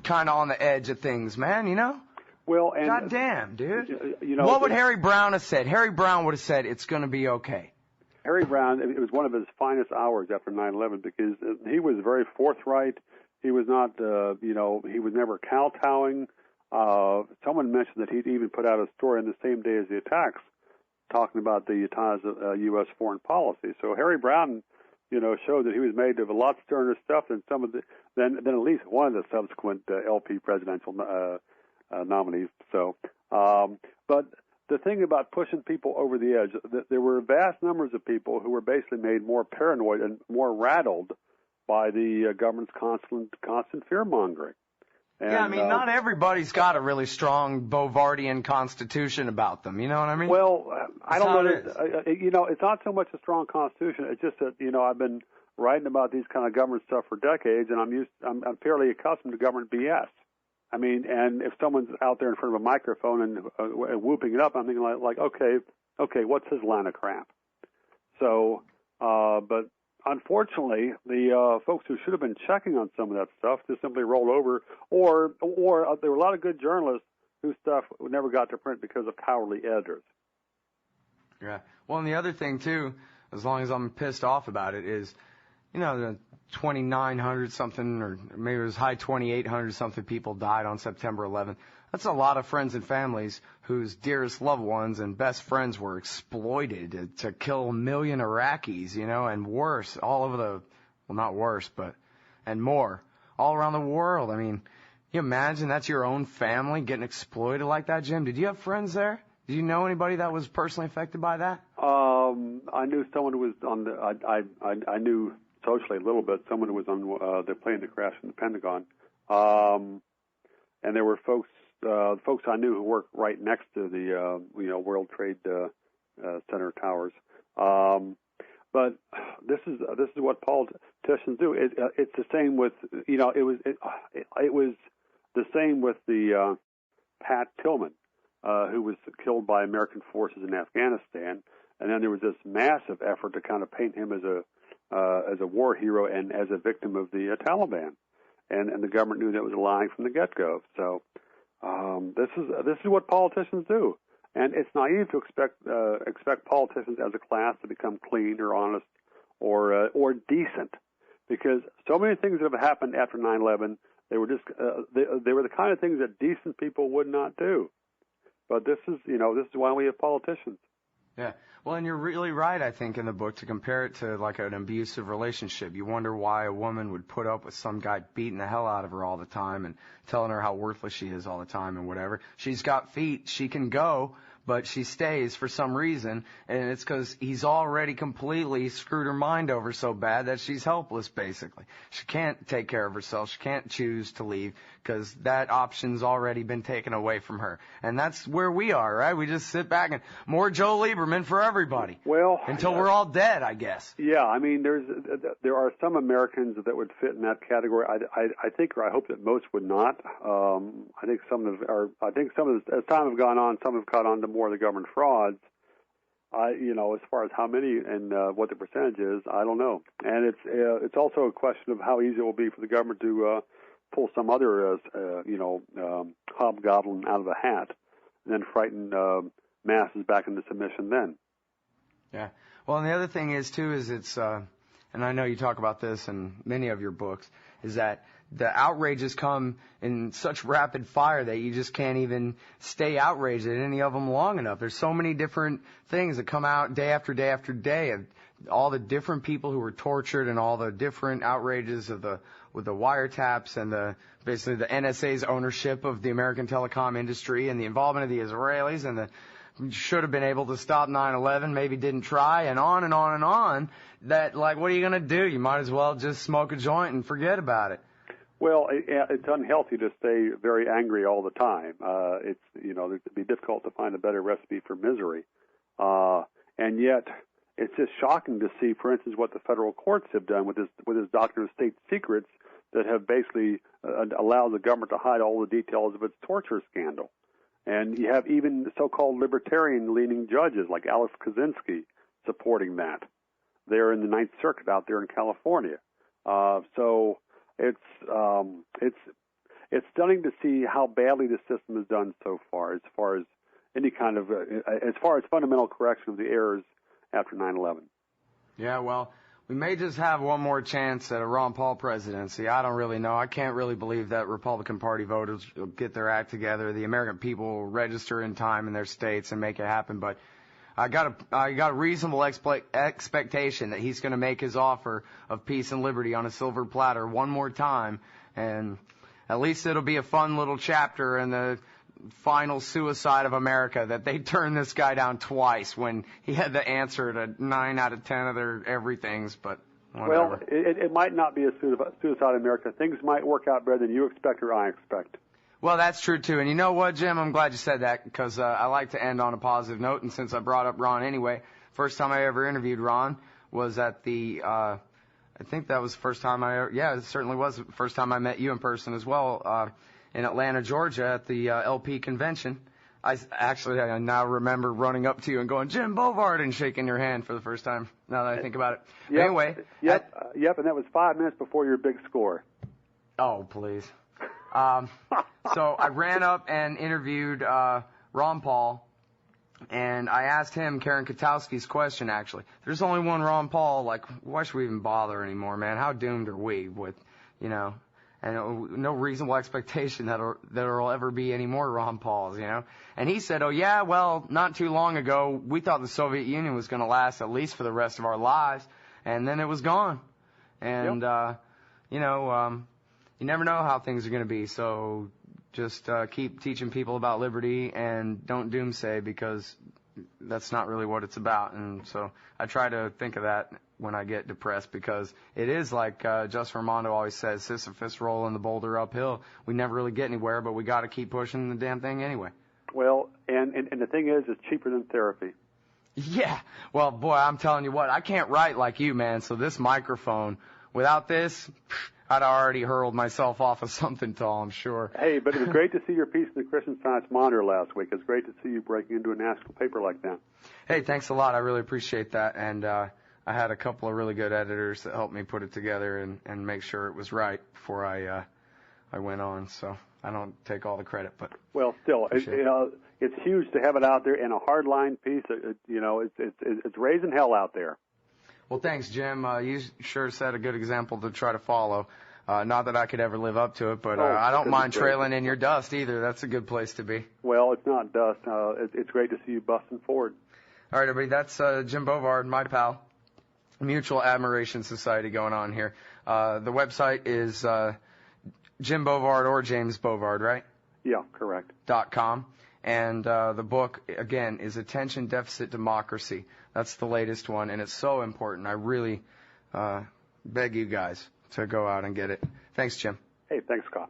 kind of on the edge of things, man, you know? Well, and God damn, dude. You know, what would Harry Brown have said? Harry Brown would have said, it's going to be okay. Harry Brown, it was one of his finest hours after 9/11 because he was very forthright. He was not, he was never kowtowing. Someone mentioned that he'd even put out a story on the same day as the attacks talking about the ties of U.S. foreign policy. So Harry Brown, showed that he was made of a lot sterner stuff than than at least one of the subsequent LP presidential nominees. So, but the thing about pushing people over the edge, there were vast numbers of people who were basically made more paranoid and more rattled by the government's constant fear-mongering. And, yeah, I mean, not everybody's got a really strong Bovardian constitution about them. You know what I mean? Well, I don't know. It's not so much a strong constitution. It's just that, I've been writing about these kind of government stuff for decades, and I'm fairly accustomed to government BS. I mean, and if someone's out there in front of a microphone and whooping it up, I'm thinking like, okay, what's his line of crap? So, but unfortunately, the folks who should have been checking on some of that stuff just simply rolled over, or there were a lot of good journalists whose stuff never got to print because of cowardly editors. Yeah. Well, and the other thing too, as long as I'm pissed off about it, is, the 2,900 something, or maybe it was high 2,800 something people died on September 11th. That's a lot of friends and families whose dearest loved ones and best friends were exploited to kill 1 million Iraqis, and worse, all over not worse, and more, all around the world. I mean, you imagine that's your own family getting exploited like that, Jim? Did you have friends there? Did you know anybody that was personally affected by that? I knew someone who was on I knew socially a little bit, someone who was on the plane that crashed in the Pentagon. And there were folks I knew who worked right next to the, World Trade Center towers. But this is what politicians do. It's the same with, it was the same with the Pat Tillman, who was killed by American forces in Afghanistan. And then there was this massive effort to kind of paint him as a war hero and as a victim of the Taliban. And the government knew that was lying from the get-go. So this is what politicians do, and it's naive to expect politicians as a class to become clean or honest or decent, because so many things that have happened after 9/11, they were just they were the kind of things that decent people would not do. But this is why we have politicians. Yeah. Well, and you're really right, I think, in the book to compare it to like an abusive relationship. You wonder why a woman would put up with some guy beating the hell out of her all the time and telling her how worthless she is all the time and whatever. She's got feet. She can go, but she stays for some reason. And it's because he's already completely screwed her mind over so bad that she's helpless, basically. She can't take care of herself. She can't choose to leave because that option's already been taken away from her. And that's where we are, right? We just sit back and more Joe Lieberman for everybody. Well, until we're all dead, I guess. Yeah, I mean, there are some Americans that would fit in that category. I think, or I hope that most would not. I think some of, as time has gone on, some have caught on to more of the government frauds. As far as how many and what the percentage is, I don't know. And it's also a question of how easy it will be for the government to pull some other, hobgoblin out of a hat and then frighten masses back into submission then. Yeah. Well, and the other thing is, too, is it's, and I know you talk about this in many of your books, is that the outrages come in such rapid fire that you just can't even stay outraged at any of them long enough. There's so many different things that come out day after day after day of all the different people who were tortured and all the different outrages with the wiretaps and basically the NSA's ownership of the American telecom industry and the involvement of the Israelis and should have been able to stop 9/11, maybe didn't try, and on and on and on. That, like, what are you going to do? You might as well just smoke a joint and forget about it. Well, it's unhealthy to stay very angry all the time. It'd be difficult to find a better recipe for misery. And yet, it's just shocking to see, for instance, what the federal courts have done with this doctrine of state secrets that have basically allowed the government to hide all the details of its torture scandal. And you have even the so-called libertarian-leaning judges like Alex Kaczynski supporting that. They're in the Ninth Circuit out there in California. So it's it's stunning to see how badly the system has done so far as any kind of, as far as fundamental correction of the errors after 9/11. Yeah, well, we may just have one more chance at a Ron Paul presidency. I don't really know. I can't really believe that Republican Party voters will get their act together. The American people will register in time in their states and make it happen. But I got a reasonable expectation that he's going to make his offer of peace and liberty on a silver platter one more time, and at least it'll be a fun little chapter in the final suicide of America that they turned this guy down twice when he had the answer to 9 out of 10 of their everythings, but whatever. Well, it might not be a suicide of America. Things might work out better than you expect or I expect. Well, that's true, too. And you know what, Jim? I'm glad you said that because I like to end on a positive note. And since I brought up Ron anyway, first time I ever interviewed Ron was at the, I think that was the first time it certainly was the first time I met you in person as well, in Atlanta, Georgia at the LP convention. I now remember running up to you and going, Jim Bovard, and shaking your hand for the first time, now that I think about it. Yep, anyway. Yep, and that was 5 minutes before your big score. Oh, please. So I ran up and interviewed Ron Paul, and I asked him Karen Katowski's question, actually. There's only one Ron Paul. Like, why should we even bother anymore, man? How doomed are we with, and no reasonable expectation that there'll ever be any more Ron Pauls, And he said, oh, yeah, well, not too long ago, we thought the Soviet Union was going to last at least for the rest of our lives, and then it was gone. And, you never know how things are going to be, so just keep teaching people about liberty and don't doomsay because that's not really what it's about. And so I try to think of that when I get depressed because it is like Justin Raimondo always says, Sisyphus rolling the boulder uphill. We never really get anywhere, but we got to keep pushing the damn thing anyway. Well, and the thing is, it's cheaper than therapy. Yeah. Well, boy, I'm telling you what, I can't write like you, man, so this microphone, without this, I'd already hurled myself off of something tall, I'm sure. Hey, but it was great to see your piece in the Christian Science Monitor last week. It's great to see you breaking into a national paper like that. Hey, thanks a lot. I really appreciate that. And I had a couple of really good editors that helped me put it together and make sure it was right before I went on. So I don't take all the credit, but well, still, it's huge to have it out there in a hardline piece. It's raising hell out there. Well, thanks, Jim. You sure set a good example to try to follow. Not that I could ever live up to it, but I don't mind trailing in your dust either. That's a good place to be. Well, it's not dust. It's great to see you busting forward. All right, everybody. That's Jim Bovard, my pal. Mutual Admiration Society going on here. The website is Jim Bovard or James Bovard, right? Yeah, correct. .com. And the book, again, is Attention Deficit Democracy. That's the latest one, and it's so important. I really beg you guys to go out and get it. Thanks, Jim. Hey, thanks, Scott.